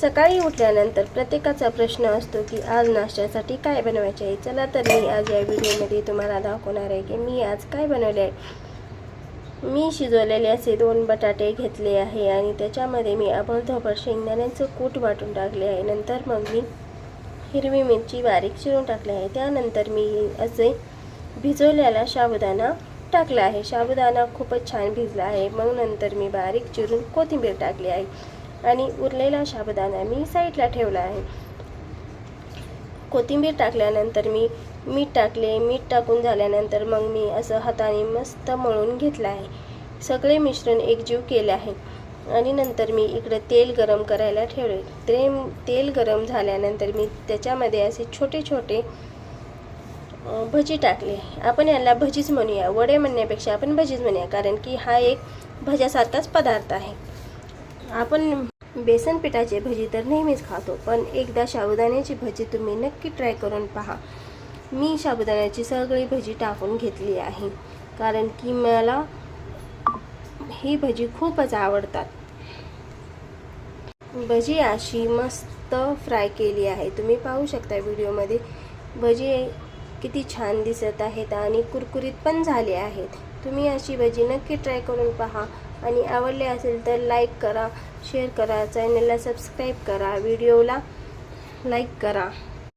सकाळी उठल्यानंतर प्रत्येकाचा प्रश्न असतो की आज नाश्त्यासाठी काय बनवायचे आहे। चला तर मी आज या व्हिडिओमध्ये तुम्हाला दाखवणार आहे की मी आज काय बनवले आहे। मी शिजवलेले असे 2 बटाटे घेतले आहे आणि त्याच्यामध्ये मी आबडधोबड शेंगदाण्याचं कूट वाटून टाकले आहे। नंतर मग मी हिरवी मिरची बारीक चिरून टाकली आहे। त्यानंतर मी असे भिजवलेला साबुदाणा टाकला आहे। साबुदाणा खूपच छान भिजला आहे। मग नंतर मी बारीक चिरून कोथिंबीर टाकली आहे आणि उरलेला साबुदाणा मी साईडला ठेवला आहे। कोथिंबीर टाकल्यानंतर मी मीठ टाकले। मीठ टाकून झाल्यानंतर मग मी असं हाताने मस्त मळून घेतलं आहे। सगळे मिश्रण एकजीव केले आहे आणि नंतर मी इकडे तेल गरम करायला ठेवले। तेल गरम झाल्यानंतर मी त्याच्यामध्ये असे छोटे छोटे भजी टाकले। आपण याला भजीच म्हणूया, वडे म्हणण्यापेक्षा आपण भजीच म्हणूया, कारण की हा एक भज्यासारखाच पदार्थ आहे। आपण बेसन पिठाचे भजी तर नेहमीच खातो, पण एकदा साबुदाण्याची भजी तुम्ही नक्की ट्राय करून पहा। मी साबुदाण्याची सगळी भजी टाकून घेतली आहे, कारण की मला ही भजी खूपच आवडतात। भजी अशी मस्त फ्राय केली आहे, तुम्ही पाहू शकता व्हिडिओमध्ये। भजी किती छान दिसत आहेत आणि कुरकुरीत पण झाले आहेत। तुम्ही अशी भजी नक्की ट्राय करून पहा आणि आवडले असेल तर लाईक करा, शेअर करा, चॅनलला सबस्क्राईब करा, व्हिडिओला लाईक करा।